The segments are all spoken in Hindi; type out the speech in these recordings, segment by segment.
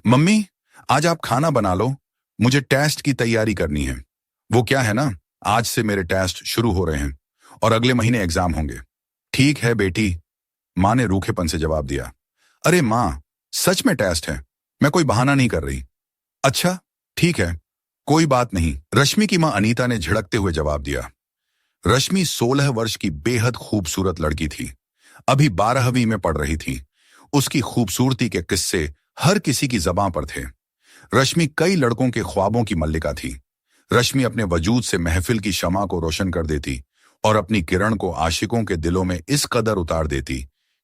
मम्मी, आज आप खाना बना लो। मुझे टेस्ट की तैयारी करनी है। वो क्या है ना, आज से मेरे टेस्ट शुरू हो रहे हैं और अगले महीने एग्जाम होंगे। ठीक है बेटी, माँ ने रूखेपन से जवाब दिया। अरे माँ, सच में टेस्ट है। मैं कोई बहाना नहीं कर रही। अच्छा, ठीक है, कोई बात नहीं, रश्मि की माँ अनीता ने झिड़कते हुए जवाब दिया। रश्मि 16 वर्ष की बेहद खूबसूरत लड़की थी। अभी 12वीं में पढ़ रही थी। उसकी खूबसूरती के किस्से हर किसी की जबां पर थे। रश्मि कई लड़कों के ख्वाबों की मल्लिका थी। रश्मि अपने वजूद से महफिल की शमा को रोशन कर देती और अपनी किरण को आशिकों के दिलों में इस कदर उतार देती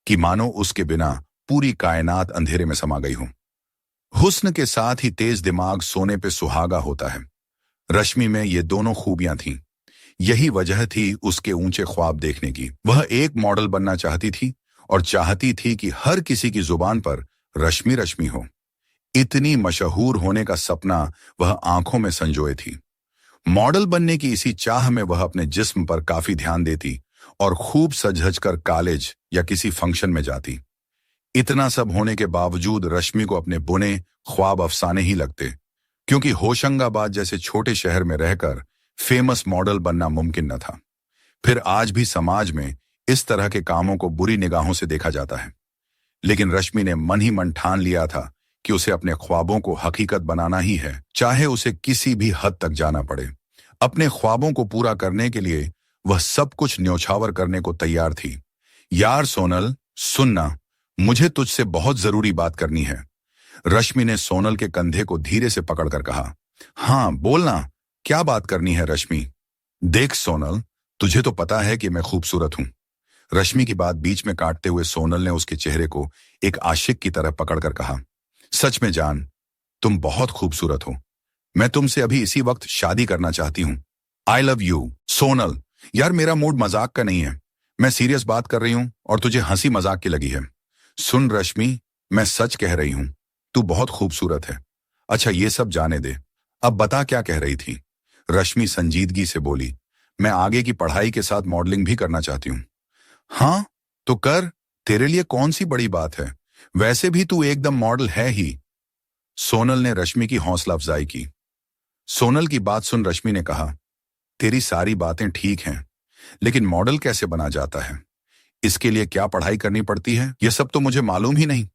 कि मानो उसके बिना पूरी कायनात अंधेरे में समा गई हो। हुस्न के साथ ही तेज दिमाग सोने पे सुहागा होता है। रश्मि में ये दोनों खूबियां थीं। यही वजह थी उसके ऊंचे ख्वाब देखने की। वह एक मॉडल बनना चाहती थी और चाहती थी कि हर किसी की जुबान पर रश्मि रश्मि हो। इतनी मशहूर होने का सपना वह आंखों में संजोए थी। मॉडल बनने की इसी चाह में वह अपने जिस्म पर काफी ध्यान देती और खूब सज-धज कर कॉलेज या किसी फंक्शन में जाती। इतना सब होने के बावजूद रश्मि को अपने बुने ख्वाब अफसाने ही लगते, क्योंकि होशंगाबाद जैसे छोटे शहर में रहकर फेमस मॉडल बनना मुमकिन न था। फिर आज भी समाज में इस तरह के कामों को बुरी निगाहों से देखा जाता है। लेकिन रश्मि ने मन ही मन ठान लिया था कि उसे अपने ख्वाबों को हकीकत बनाना ही है, चाहे उसे किसी भी हद तक जाना पड़े। अपने ख्वाबों को पूरा करने के लिए वह सब कुछ न्योछावर करने को तैयार थी। यार सोनल, सुनना, मुझे तुझसे बहुत जरूरी बात करनी है। रश्मि ने सोनल के कंधे को धीरे से पकड़कर कहा। हाँ बोलना, क्या बात करनी है रश्मि? देख सोनल, तुझे तो पता है कि मैं खूबसूरत हूं। रश्मि की बात बीच में काटते हुए सोनल ने उसके चेहरे को एक आशिक की तरह पकड़कर कहा। सच में जान, तुम बहुत खूबसूरत हो। मैं तुमसे अभी इसी वक्त शादी करना चाहती हूँ। I love you. सोनल, यार मेरा मूड मजाक का नहीं है। मैं सीरियस बात कर रही हूँ और तुझे हंसी मजाक की लगी है। सुन रश्मि, मैं सच कह रही हूँ, तू बहुत खूबसूरत है। अच्छा ये सब जाने दे, अब बता क्या कह रही थी? रश्मि संजीदगी से बोली। मैं आगे की पढ़ाई के साथ मॉडलिंग भी करना चाहती हूँ। हाँ तो कर, तेरे लिए कौन सी बड़ी बात है, वैसे भी तू एकदम मॉडल है ही। सोनल ने रश्मि की हौसला अफजाई की। सोनल की बात सुन रश्मि ने कहा, तेरी सारी बातें ठीक हैं, लेकिन मॉडल कैसे बना जाता है? इसके लिए क्या पढ़ाई करनी पड़ती है, यह सब तो मुझे मालूम ही नहीं।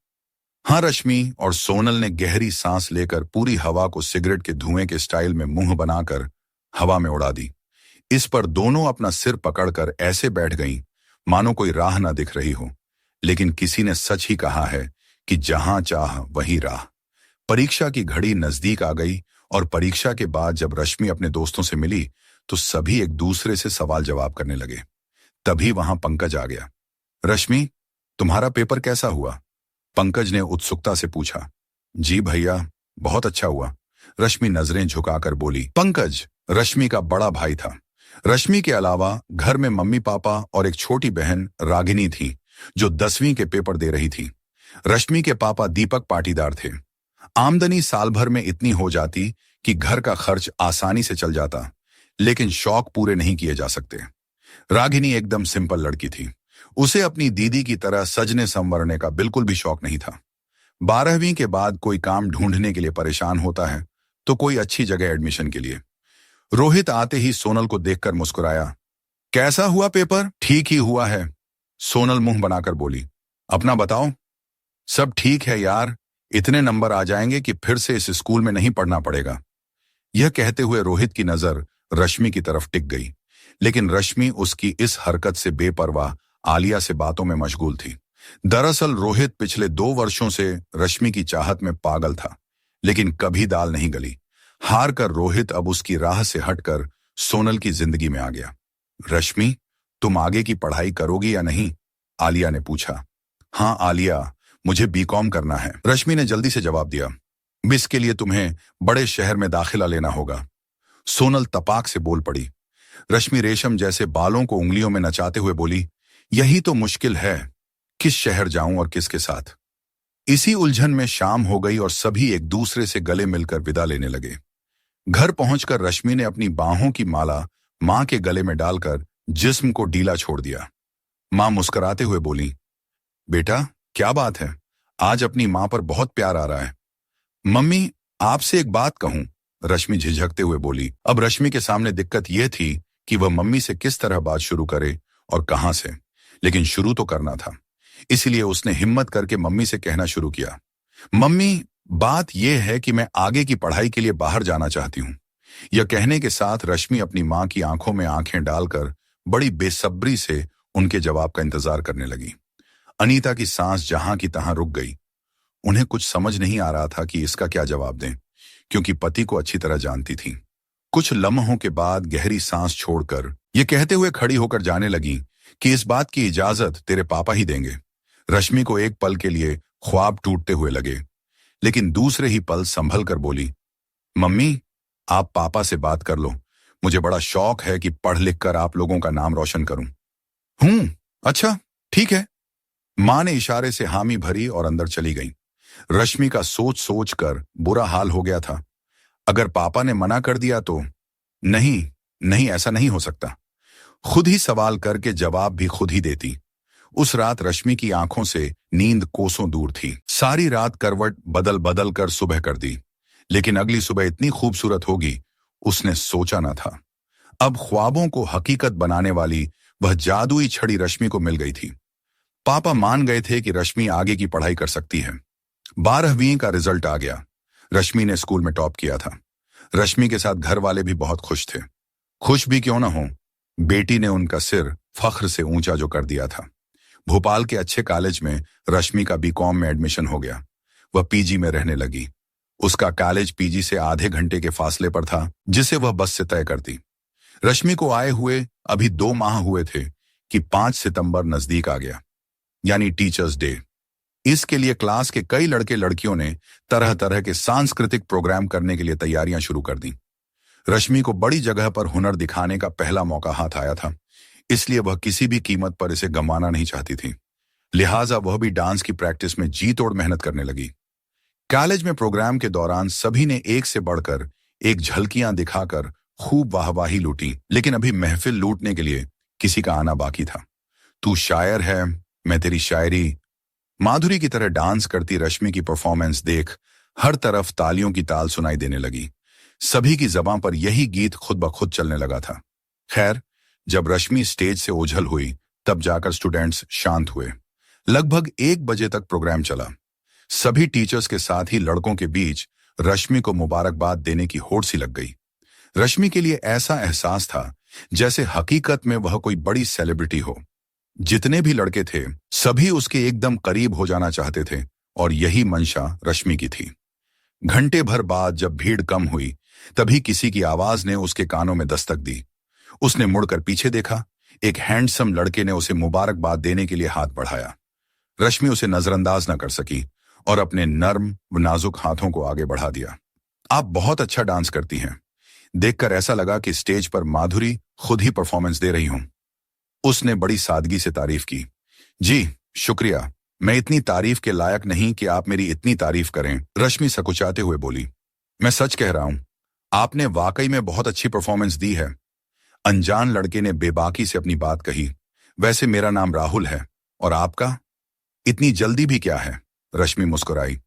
हाँ रश्मि और सोनल ने गहरी सांस लेकर पूरी हवा को सिगरेट के धुएं के स्टाइल में मुंह बनाकर हवा में उड़ा दी। इस पर दोनों अपना सिर पकड़कर ऐसे बैठ गईं मानो कोई राह ना दिख रही हो। लेकिन किसी ने सच ही कहा है कि जहां चाह वहीं राह। परीक्षा की घड़ी नजदीक आ गई और परीक्षा के बाद जब रश्मि अपने दोस्तों से मिली तो सभी एक दूसरे से सवाल जवाब करने लगे। तभी वहां पंकज आ गया। रश्मि, तुम्हारा पेपर कैसा हुआ? पंकज ने उत्सुकता से पूछा। जी भैया, बहुत अच्छा हुआ, रश्मि नजरें झुकाकर बोली। पंकज रश्मि का बड़ा भाई था। रश्मि के अलावा घर में मम्मी पापा और एक छोटी बहन रागिनी थी जो 10वीं के पेपर दे रही थी। रश्मि के पापा दीपक पाटीदार थे। आमदनी साल भर में इतनी हो जाती कि घर का खर्च आसानी से चल जाता, लेकिन शौक पूरे नहीं किए जा सकते। रागिनी एकदम सिंपल लड़की थी। उसे अपनी दीदी की तरह सजने संवरने का बिल्कुल भी शौक नहीं था। 12वीं के बाद कोई काम ढूंढने के लिए परेशान होता है तो कोई अच्छी जगह एडमिशन के लिए। रोहित आते ही सोनल को देखकर मुस्कुराया। कैसा हुआ पेपर? ठीक ही हुआ है, सोनल मुंह बनाकर बोली। अपना बताओ। सब ठीक है यार, इतने नंबर आ जाएंगे कि फिर से इस स्कूल में नहीं पढ़ना पड़ेगा। यह कहते हुए रोहित की नजर रश्मि की तरफ टिक गई, लेकिन रश्मि उसकी इस हरकत से बेपरवाह आलिया से बातों में मशगूल थी। दरअसल रोहित पिछले 2 वर्षों से रश्मि की चाहत में पागल था, लेकिन कभी दाल नहीं गली। हार कर रोहित अब उसकी राह से हटकर सोनल की जिंदगी में आ गया। रश्मि, तुम आगे की पढ़ाई करोगी या नहीं? आलिया ने पूछा। हाँ आलिया, मुझे बीकॉम करना है, रश्मि ने जल्दी से जवाब दिया। इसके लिए तुम्हें बड़े शहर में दाखिला लेना होगा, सोनल तपाक से बोल पड़ी। रश्मि रेशम जैसे बालों को उंगलियों में नचाते हुए बोली, यही तो मुश्किल है, किस शहर जाऊं और किसके साथ। इसी उलझन में शाम हो गई और सभी एक दूसरे से गले मिलकर विदा लेने लगे। घर पहुंचकर रश्मि ने अपनी बाहों की माला मां के गले में डालकर जिस्म को ढीला छोड़ दिया। मां मुस्कुराते हुए बोली, बेटा क्या बात है, आज अपनी मां पर बहुत प्यार आ रहा है। मम्मी, आपसे एक बात कहूं, रश्मि झिझकते हुए बोली। अब रश्मि के सामने दिक्कत यह थी कि वह मम्मी से किस तरह बात शुरू करे और कहां से, लेकिन शुरू तो करना था। इसलिए उसने हिम्मत करके मम्मी से कहना शुरू किया, मम्मी, बात यह है कि मैं आगे की पढ़ाई के लिए बाहर जाना चाहती हूँ। यह कहने के साथ रश्मि अपनी मां की आंखों में आंखें डालकर बड़ी बेसब्री से उनके जवाब का इंतजार करने लगी। अनीता की सांस जहां की तहां रुक गई। उन्हें कुछ समझ नहीं आ रहा था कि इसका क्या जवाब दें, क्योंकि पति को अच्छी तरह जानती थी। कुछ लम्हों के बाद गहरी सांस छोड़कर ये कहते हुए खड़ी होकर जाने लगी कि इस बात की इजाजत तेरे पापा ही देंगे। रश्मि को एक पल के लिए ख्वाब टूटते हुए लगे, लेकिन दूसरे ही पल संभल कर बोली, मम्मी, आप पापा से बात कर लो। मुझे बड़ा शौक है कि पढ़ लिख कर आप लोगों का नाम रोशन करूं। अच्छा, ठीक है। मां ने इशारे से हामी भरी और अंदर चली गई। रश्मि का सोच सोच कर बुरा हाल हो गया था। अगर पापा ने मना कर दिया तो? नहीं, नहीं, ऐसा नहीं हो सकता। खुद ही सवाल करके जवाब भी खुद ही देती। उस रात रश्मि की आंखों से नींद कोसों दूर थी। सारी रात करवट बदल बदल कर सुबह कर दी, लेकिन अगली सुबह इतनी खूबसूरत होगी उसने सोचा न था। अब ख्वाबों को हकीकत बनाने वाली वह जादुई छड़ी रश्मि को मिल गई थी। पापा मान गए थे कि रश्मि आगे की पढ़ाई कर सकती है। 12वीं का रिजल्ट आ गया। रश्मि ने स्कूल में टॉप किया था। रश्मि के साथ घर वाले भी बहुत खुश थे। खुश भी क्यों ना हो, बेटी ने उनका सिर फख्र से ऊंचा जो कर दिया था। भोपाल के अच्छे कॉलेज में रश्मि का बीकॉम में एडमिशन हो गया। वह पीजी में रहने लगी। उसका कॉलेज पीजी से आधे घंटे के फासले पर था, जिसे वह बस से तय करती। रश्मि को आए हुए अभी 2 माह हुए थे कि 5 सितंबर नजदीक आ गया, यानी टीचर्स डे। इसके लिए क्लास के कई लड़के लड़कियों ने तरह तरह के सांस्कृतिक प्रोग्राम करने के लिए तैयारियां शुरू कर दी। रश्मि को बड़ी जगह पर हुनर दिखाने का पहला मौका हाथ आया था, इसलिए वह किसी भी कीमत पर इसे गंवाना नहीं चाहती थी। लिहाजा वह भी डांस की प्रैक्टिस में जी तोड़ मेहनत करने लगी। कॉलेज में प्रोग्राम के दौरान सभी ने एक से बढ़कर एक झलकियां दिखाकर खूब वाहवाही लूटी, लेकिन अभी महफिल लूटने के लिए किसी का आना बाकी था। तू शायर है, मैं तेरी शायरी। माधुरी की तरह डांस करती रश्मि की परफॉर्मेंस देख हर तरफ तालियों की ताल सुनाई देने लगी। सभी की ज़बां पर यही गीत खुद ब खुद चलने लगा था। खैर, जब रश्मि स्टेज से ओझल हुई तब जाकर स्टूडेंट्स शांत हुए। लगभग 1 बजे तक प्रोग्राम चला। सभी टीचर्स के साथ ही लड़कों के बीच रश्मि को मुबारकबाद देने की होड़ सी लग गई। रश्मि के लिए ऐसा एहसास था जैसे हकीकत में वह कोई बड़ी सेलिब्रिटी हो। जितने भी लड़के थे सभी उसके एकदम करीब हो जाना चाहते थे, और यही मंशा रश्मि की थी। घंटे भर बाद जब भीड़ कम हुई तभी किसी की आवाज ने उसके कानों में दस्तक दी। उसने मुड़कर पीछे देखा। एक हैंडसम लड़के ने उसे मुबारकबाद देने के लिए हाथ बढ़ाया। रश्मि उसे नजरअंदाज न कर सकी और अपने नर्म व नाजुक हाथों को आगे बढ़ा दिया। आप बहुत अच्छा डांस करती हैं। देखकर ऐसा लगा कि स्टेज पर माधुरी खुद ही परफॉर्मेंस दे रही हूं। उसने बड़ी सादगी से तारीफ की। जी, शुक्रिया। मैं इतनी तारीफ के लायक नहीं कि आप मेरी इतनी तारीफ करें, रश्मि सकुचाते हुए बोली। मैं सच कह रहा हूं, आपने वाकई में बहुत अच्छी परफॉर्मेंस दी है। अनजान लड़के ने बेबाकी से अपनी बात कही। वैसे मेरा नाम राहुल है, और आपका? इतनी जल्दी भी क्या है? रश्मि मुस्कुराई।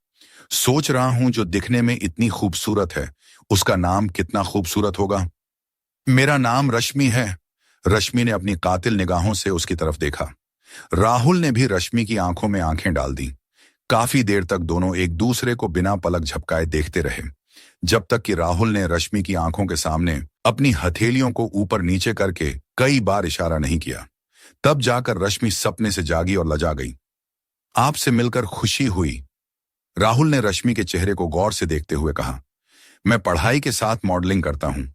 सोच रहा हूं जो दिखने में इतनी खूबसूरत है उसका नाम कितना खूबसूरत होगा। मेरा नाम रश्मि है। रश्मि ने अपनी कातिल निगाहों से उसकी तरफ देखा। राहुल ने भी रश्मि की आंखों में आंखें डाल दी। काफी देर तक दोनों एक दूसरे को बिना पलक झपकाए देखते रहे, जब तक कि राहुल ने रश्मि की आंखों के सामने अपनी हथेलियों को ऊपर नीचे करके कई बार इशारा नहीं किया। तब जाकर रश्मि सपने से जागी और लजा गई। आपसे मिलकर खुशी हुई, राहुल ने रश्मि के चेहरे को गौर से देखते हुए कहा। मैं पढ़ाई के साथ मॉडलिंग करता हूं।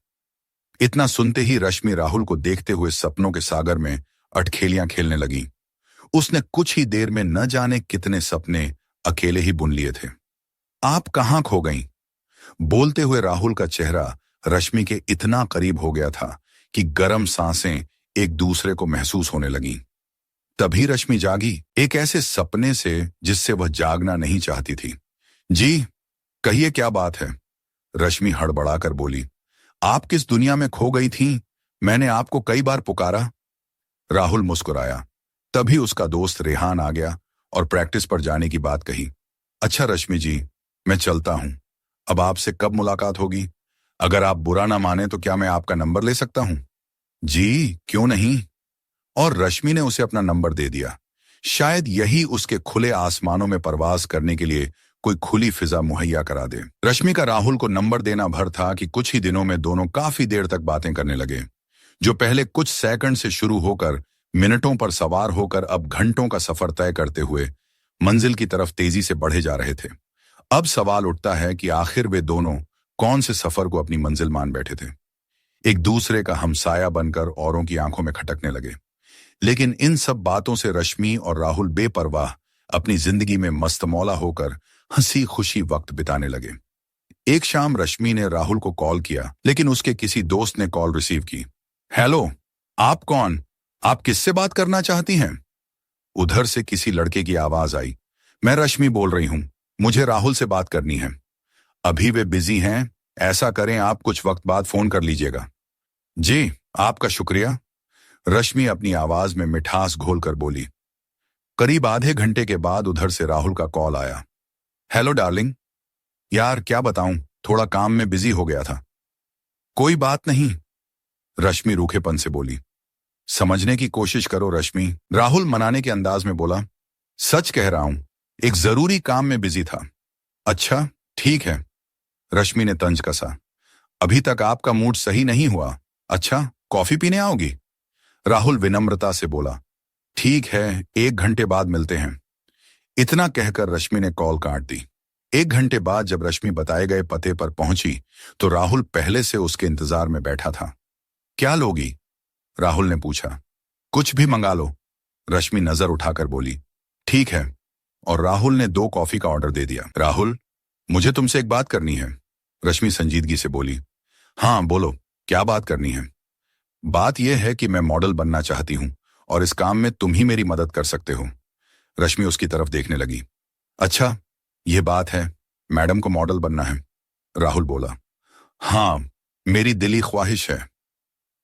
इतना सुनते ही रश्मि राहुल को देखते हुए सपनों के सागर में अटखेलियां खेलने लगी। उसने कुछ ही देर में न जाने कितने सपने अकेले ही बुन लिए थे। आप कहां खो गईं? बोलते हुए राहुल का चेहरा रश्मि के इतना करीब हो गया था कि गर्म सांसें एक दूसरे को महसूस होने लगीं। तभी रश्मि जागी, एक ऐसे सपने से जिससे वह जागना नहीं चाहती थी। जी, कहिए क्या बात है? रश्मि हड़बड़ाकर बोली। आप किस दुनिया में खो गई थीं? मैंने आपको कई बार पुकारा। राहुल मुस्कुराया। तभी उसका दोस्त रेहान आ गया और प्रैक्टिस पर जाने की बात कही। अच्छा रश्मि जी, मैं चलता हूं। अब आपसे कब मुलाकात होगी? अगर आप बुरा ना माने तो क्या मैं आपका नंबर ले सकता हूं? जी, क्यों नहीं? और रश्मि ने उसे अपना नंबर दे दिया। शायद यही उसके खुले आसमानों में परवाज करने के लिए कोई खुली फिजा मुहैया करा दे। रश्मि का राहुल को नंबर देना भर था कि कुछ ही दिनों में दोनों काफी देर तक बातें करने लगे। जो पहले कुछ सेकंड से शुरू होकर मिनटों पर सवार होकर अब घंटों का सफर तय करते हुए मंजिल की तरफ तेजी से बढ़े जा रहे थे। अब सवाल उठता है कि आखिर वे दोनों कौन से सफर को अपनी मंजिल मान बैठे थे। एक दूसरे का हमसाया बनकर औरों की आंखों में खटकने लगे। लेकिन इन सब बातों से रश्मि और राहुल बेपरवाह अपनी जिंदगी में मस्तमौला होकर हंसी खुशी वक्त बिताने लगे। एक शाम रश्मि ने राहुल को कॉल किया, लेकिन उसके किसी दोस्त ने कॉल रिसीव की। हेलो, आप कौन? आप किससे बात करना चाहती हैं? उधर से किसी लड़के की आवाज आई। मैं रश्मि बोल रही हूं, मुझे राहुल से बात करनी है। अभी वे बिजी हैं, ऐसा करें आप कुछ वक्त बाद फोन कर लीजिएगा। जी, आपका शुक्रिया। रश्मि अपनी आवाज में मिठास घोलकर बोली। करीब आधे घंटे के बाद उधर से राहुल का कॉल आया। हेलो डार्लिंग, यार क्या बताऊं, थोड़ा काम में बिजी हो गया था। कोई बात नहीं, रश्मि रूखेपन से बोली। समझने की कोशिश करो रश्मि, राहुल मनाने के अंदाज में बोला। सच कह रहा हूं, एक जरूरी काम में बिजी था। अच्छा, ठीक है, रश्मि ने तंज कसा। अभी तक आपका मूड सही नहीं हुआ। अच्छा, कॉफी पीने आओगी? राहुल विनम्रता से बोला। ठीक है, 1 घंटे बाद मिलते हैं। इतना कहकर रश्मि ने कॉल काट दी। 1 घंटे बाद जब रश्मि बताए गए पते पर पहुंची तो राहुल पहले से उसके इंतजार में बैठा था। क्या लोगी? राहुल ने पूछा। कुछ भी मंगा लो, रश्मि नजर उठाकर बोली। ठीक है, और राहुल ने 2 कॉफी का ऑर्डर दे दिया। राहुल, मुझे तुमसे एक बात करनी है, रश्मि संजीदगी से बोली। हाँ बोलो, क्या बात करनी है? बात यह है कि मैं मॉडल बनना चाहती हूं और इस काम में तुम ही मेरी मदद कर सकते हो। रश्मि उसकी तरफ देखने लगी। अच्छा, यह बात है, मैडम को मॉडल बनना है, राहुल बोला। हाँ, मेरी दिली ख्वाहिश है।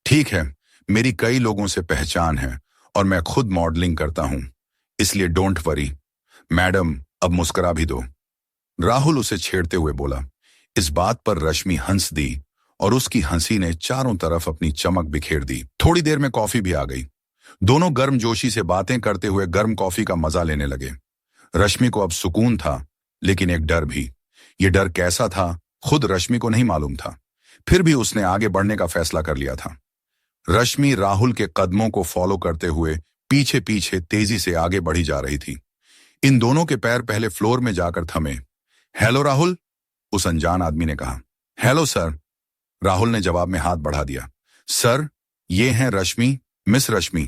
ठीक है, मेरी कई लोगों से पहचान है और मैं खुद मॉडलिंग करता हूं, इसलिए डोंट वरी। मैडम, अब मुस्कुरा भी दो, राहुल उसे छेड़ते हुए बोला। इस बात पर रश्मि हंस दी और उसकी हंसी ने चारों तरफ अपनी चमक बिखेर दी। थोड़ी देर में कॉफी भी आ गई। दोनों गर्मजोशी से बातें करते हुए गर्म कॉफी का मजा लेने लगे। रश्मि को अब सुकून था, लेकिन एक डर भी। ये डर कैसा था, खुद रश्मि को नहीं मालूम था। फिर भी उसने आगे बढ़ने का फैसला कर लिया था। रश्मि राहुल के कदमों को फॉलो करते हुए पीछे पीछे तेजी से आगे बढ़ी जा रही थी। इन दोनों के पैर पहले फ्लोर में जाकर थमे। हेलो राहुल, उस अनजान आदमी ने कहा। हेलो सर, राहुल ने जवाब में हाथ बढ़ा दिया। सर, ये हैं रश्मि, मिस रश्मि,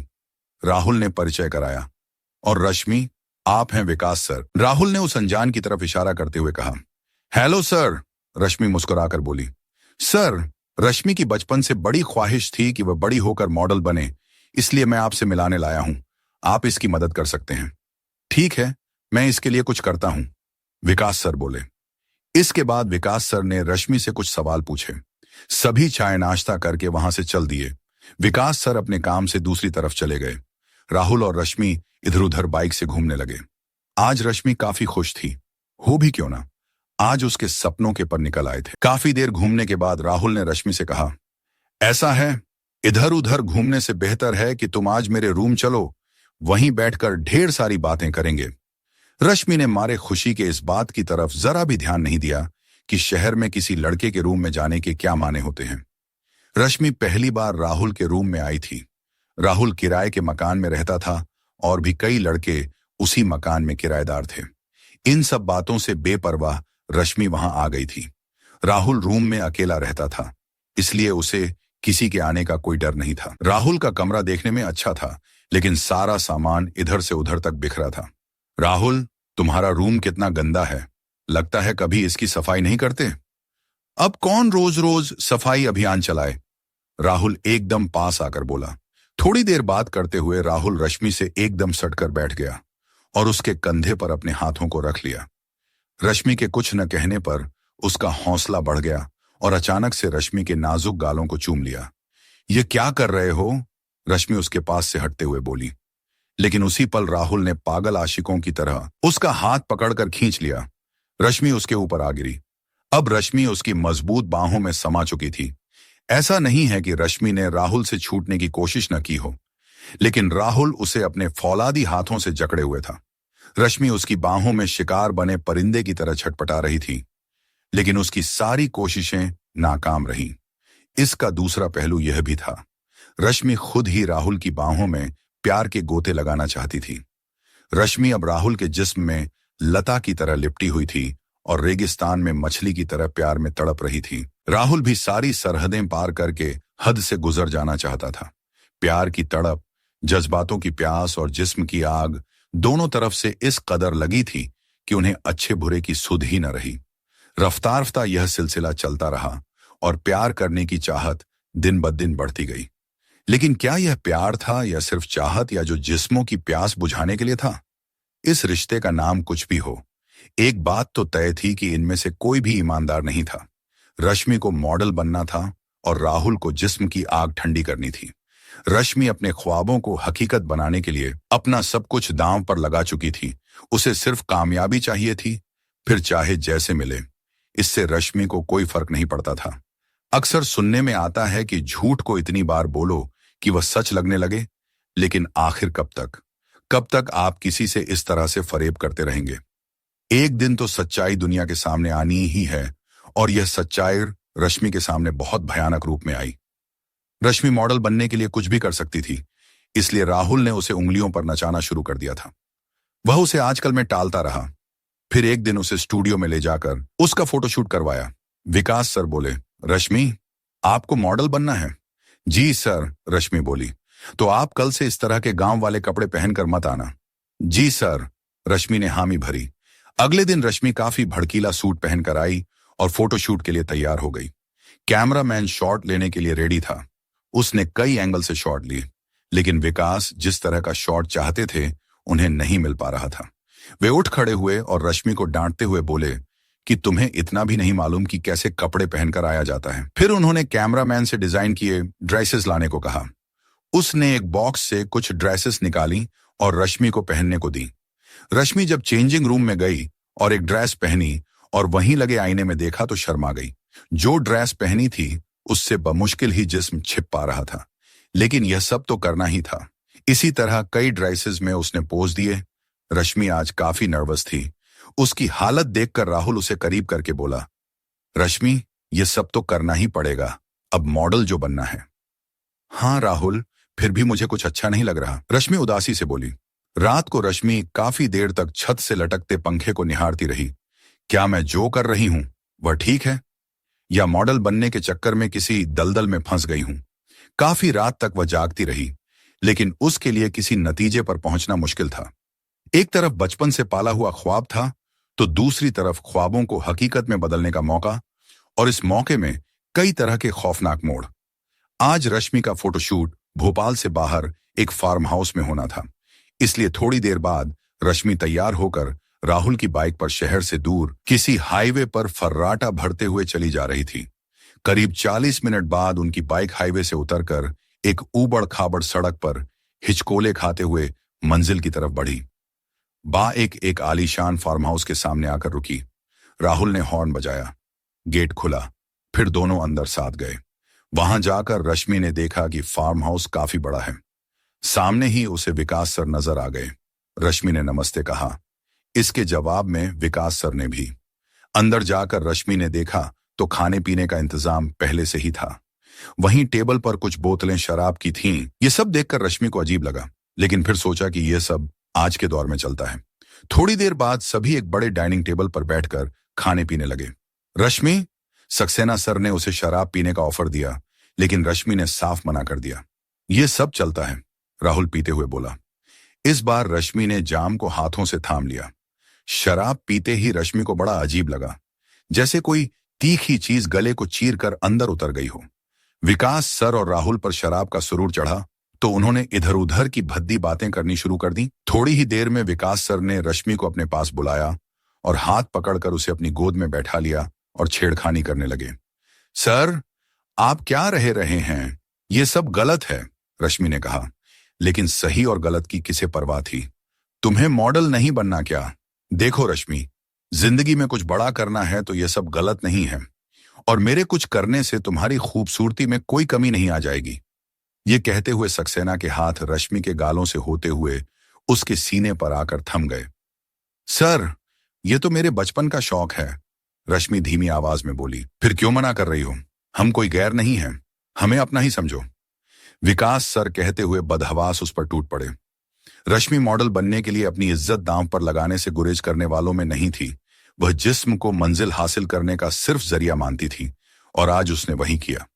राहुल ने परिचय कराया। और रश्मि, आप हैं विकास सर, राहुल ने उस अनजान की तरफ इशारा करते हुए कहा। हेलो सर, रश्मि मुस्कुराकर बोली। सर, रश्मि की बचपन से बड़ी ख्वाहिश थी कि वह बड़ी होकर मॉडल बने, इसलिए मैं आपसे मिलाने लाया हूं। आप इसकी मदद कर सकते हैं। ठीक है, मैं इसके लिए कुछ करता हूं, विकास सर बोले। इसके बाद विकास सर ने रश्मि से कुछ सवाल पूछे। सभी चाय नाश्ता करके वहां से चल दिए। विकास सर अपने काम से दूसरी तरफ चले गए। राहुल और रश्मि इधर उधर बाइक से घूमने लगे। आज रश्मि काफी खुश थी, हो भी क्यों ना, आज उसके सपनों के पर निकल आए थे। काफी देर घूमने के बाद राहुल ने रश्मि से कहा, ऐसा है, इधर उधर घूमने से बेहतर है कि तुम आज मेरे रूम चलो, वहीं बैठकर ढेर सारी बातें करेंगे। रश्मि ने मारे खुशी के इस बात की तरफ जरा भी ध्यान नहीं दिया कि शहर में किसी लड़के के रूम में जाने के क्या माने होते हैं। रश्मि पहली बार राहुल के रूम में आई थी। राहुल किराए के मकान में रहता था और भी कई लड़के उसी मकान में किराएदार थे। इन सब बातों से बेपरवाह रश्मि वहां आ गई थी। राहुल रूम में अकेला रहता था, इसलिए उसे किसी के आने का कोई डर नहीं था। राहुल का कमरा देखने में अच्छा था, लेकिन सारा सामान इधर से उधर तक बिखरा था। राहुल, तुम्हारा रूम कितना गंदा है, लगता है कभी इसकी सफाई नहीं करते। अब कौन रोज रोज सफाई अभियान चलाए, राहुल एकदम पास आकर बोला। थोड़ी देर बात करते हुए राहुल रश्मि से एकदम सटकर बैठ गया और उसके कंधे पर अपने हाथों को रख लिया। रश्मि के कुछ न कहने पर उसका हौसला बढ़ गया और अचानक से रश्मि के नाजुक गालों को चूम लिया। ये क्या कर रहे हो, रश्मि उसके पास से हटते हुए बोली। लेकिन उसी पल राहुल ने पागल आशिकों की तरह उसका हाथ पकड़कर खींच लिया। रश्मि उसके ऊपर आ गिरी। अब रश्मि उसकी मजबूत बाहों में समा चुकी थी। ऐसा नहीं है कि रश्मि ने राहुल से छूटने की कोशिश न की हो, लेकिन राहुल उसे अपने फौलादी हाथों से जकड़े हुए था। रश्मि उसकी बाहों में शिकार बने परिंदे की तरह छटपटा रही थी, लेकिन उसकी सारी कोशिशें नाकाम रहीं। इसका दूसरा पहलू यह भी था, रश्मि खुद ही राहुल की बाहों में प्यार के गोते लगाना चाहती थी। रश्मि अब राहुल के जिस्म में लता की तरह लिपटी हुई थी और रेगिस्तान में मछली की तरह प्यार में तड़प रही थी। राहुल भी सारी सरहदें पार करके हद से गुजर जाना चाहता था। प्यार की तड़प, जज्बातों की प्यास और जिस्म की आग दोनों तरफ से इस कदर लगी थी कि उन्हें अच्छे बुरे की सुध ही न रही। रफ्तार रफ्तार यह सिलसिला चलता रहा और प्यार करने की चाहत दिन ब दिन बढ़ती गई। लेकिन क्या यह प्यार था या सिर्फ चाहत, या जो जिस्मों की प्यास बुझाने के लिए था? इस रिश्ते का नाम कुछ भी हो, एक बात तो तय थी कि इनमें से कोई भी ईमानदार नहीं था। रश्मि को मॉडल बनना था और राहुल को जिस्म की आग ठंडी करनी थी। रश्मि अपने ख्वाबों को हकीकत बनाने के लिए अपना सब कुछ दांव पर लगा चुकी थी। उसे सिर्फ कामयाबी चाहिए थी, फिर चाहे जैसे मिले। इससे रश्मि को कोई फर्क नहीं पड़ता था। अक्सर सुनने में आता है कि झूठ को इतनी बार बोलो कि वह सच लगने लगे, लेकिन आखिर कब तक? कब तक आप किसी से इस तरह से फरेब करते रहेंगे? एक दिन तो सच्चाई दुनिया के सामने आनी ही है, और यह सच्चाई रश्मि के सामने बहुत भयानक रूप में आई। रश्मि मॉडल बनने के लिए कुछ भी कर सकती थी, इसलिए राहुल ने उसे उंगलियों पर नचाना शुरू कर दिया था। वह उसे आजकल में टालता रहा। फिर एक दिन उसे स्टूडियो में ले जाकर उसका फोटोशूट करवाया। विकास सर बोले, रश्मि, आपको मॉडल बनना है? जी सर, रश्मि बोली। तो आप कल से इस तरह के गांव वाले कपड़े पहनकर मत आना। जी सर, रश्मि ने हामी भरी। अगले दिन रश्मि काफी भड़कीला सूट पहनकर आई और फोटोशूट के लिए तैयार हो गई। कैमरामैन शॉट लेने के लिए रेडी था। उसने कई एंगल से शॉट लिए, लेकिन विकास जिस तरह का शॉट चाहते थे उन्हें नहीं मिल पा रहा था। वे उठ खड़े हुए और रश्मि को डांटते हुए बोले कि तुम्हें इतना भी नहीं मालूम कि कैसे कपड़े पहनकर आया जाता है। फिर उन्होंने कैमरामैन से डिजाइन किए ड्रेसेस लाने को कहा। उसने एक बॉक्स से कुछ ड्रेसेस निकाली और रश्मि को पहनने को दी। रश्मि जब चेंजिंग रूम में गई और एक ड्रेस पहनी और वहीं लगे आईने में देखा तो शर्मा गई। जो ड्रेस पहनी थी उससे बमुश्किल ही जिस्म छिप पा रहा था, लेकिन यह सब तो करना ही था। इसी तरह कई ड्रेसेस में उसने पोज दिए। रश्मि आज काफी नर्वस थी। उसकी हालत देखकर राहुल उसे करीब करके बोला, रश्मि, यह सब तो करना ही पड़ेगा, अब मॉडल जो बनना है। हाँ राहुल, फिर भी मुझे कुछ अच्छा नहीं लग रहा, रश्मि उदासी से बोली। रात को रश्मि काफी देर तक छत से लटकते पंखे को निहारती रही। क्या मैं जो कर रही हूं वह ठीक है, या मॉडल बनने के चक्कर में किसी दलदल में फंस गई हूं? काफी रात तक वह जागती रही, लेकिन उसके लिए किसी नतीजे पर पहुंचना मुश्किल था। एक तरफ बचपन से पाला हुआ ख्वाब था, तो दूसरी तरफ ख्वाबों को हकीकत में बदलने का मौका, और इस मौके में कई तरह के खौफनाक मोड़। आज रश्मि का फोटोशूट भोपाल से बाहर एक फार्म हाउस में होना था, इसलिए थोड़ी देर बाद रश्मि तैयार होकर राहुल की बाइक पर शहर से दूर किसी हाईवे पर फर्राटा भरते हुए चली जा रही थी। करीब 40 मिनट बाद उनकी बाइक हाईवे से उतरकर एक ऊबड़ खाबड़ सड़क पर हिचकोले खाते हुए मंजिल की तरफ बढ़ी। एक आलीशान फार्म हाउस के सामने आकर रुकी। राहुल ने हॉर्न बजाया। गेट खुला, फिर दोनों अंदर साथ गए। वहां जाकर रश्मि ने देखा कि फार्म हाउस काफी बड़ा है। सामने ही उसे विकास सर नजर आ गए। रश्मि ने नमस्ते कहा। इसके जवाब में विकास सर ने भी। अंदर जाकर रश्मि ने देखा तो खाने पीने का इंतजाम पहले से ही था। वहीं टेबल पर कुछ बोतलें शराब की थीं। ये सब देखकर रश्मि को अजीब लगा, लेकिन फिर सोचा कि यह सब आज के दौर में चलता है। थोड़ी देर बाद सभी एक बड़े डाइनिंग टेबल पर बैठकर खाने पीने लगे। रश्मि, सक्सेना सर ने उसे शराब पीने का ऑफर दिया, लेकिन रश्मि ने साफ मना कर दिया। यह सब चलता है, राहुल पीते हुए बोला। इस बार रश्मि ने जाम को हाथों से थाम लिया। शराब पीते ही रश्मि को बड़ा अजीब लगा, जैसे कोई तीखी चीज गले को चीर कर अंदर उतर गई हो। विकास सर और राहुल पर शराब का सुरूर चढ़ा तो उन्होंने इधर उधर की भद्दी बातें करनी शुरू कर दी। थोड़ी ही देर में विकास सर ने रश्मि को अपने पास बुलाया और हाथ पकड़कर उसे अपनी गोद में बैठा लिया और छेड़खानी करने लगे। सर, आप क्या रहे हैं, ये सब गलत है, रश्मि ने कहा। लेकिन सही और गलत की किसे परवाह थी? तुम्हें मॉडल नहीं बनना क्या? देखो रश्मि, जिंदगी में कुछ बड़ा करना है तो यह सब गलत नहीं है, और मेरे कुछ करने से तुम्हारी खूबसूरती में कोई कमी नहीं आ जाएगी। ये कहते हुए सक्सेना के हाथ रश्मि के गालों से होते हुए उसके सीने पर आकर थम गए। सर, ये तो मेरे बचपन का शौक है, रश्मि धीमी आवाज में बोली। फिर क्यों मना कर रही हो? हम कोई गैर नहीं है, हमें अपना ही समझो। विकास सर कहते हुए बदहवास उस पर टूट पड़े। रश्मि मॉडल बनने के लिए अपनी इज्जत दांव पर लगाने से गुरेज करने वालों में नहीं थी। वह जिस्म को मंजिल हासिल करने का सिर्फ जरिया मानती थी, और आज उसने वही किया।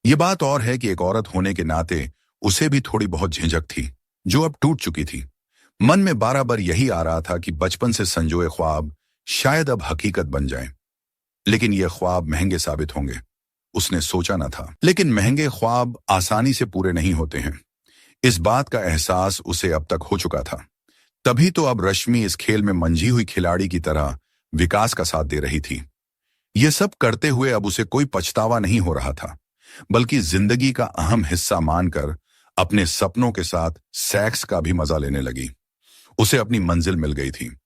ये बात और है कि एक औरत होने के नाते उसे भी थोड़ी बहुत झिझक थी, जो अब टूट चुकी थी। मन में बार यही आ रहा था कि बचपन से संजोए ख्वाब शायद अब हकीकत बन जाएं। लेकिन ये ख्वाब महंगे साबित होंगे, उसने सोचा न था। लेकिन महंगे ख्वाब आसानी से पूरे नहीं होते हैं, इस बात का एहसास उसे अब तक हो चुका था। तभी तो अब रश्मि इस खेल में मंझी हुई खिलाड़ी की तरह विकास का साथ दे रही थी। यह सब करते हुए अब उसे कोई पछतावा नहीं हो रहा था, बल्कि जिंदगी का अहम हिस्सा मानकर अपने सपनों के साथ सेक्स का भी मजा लेने लगी। उसे अपनी मंजिल मिल गई थी।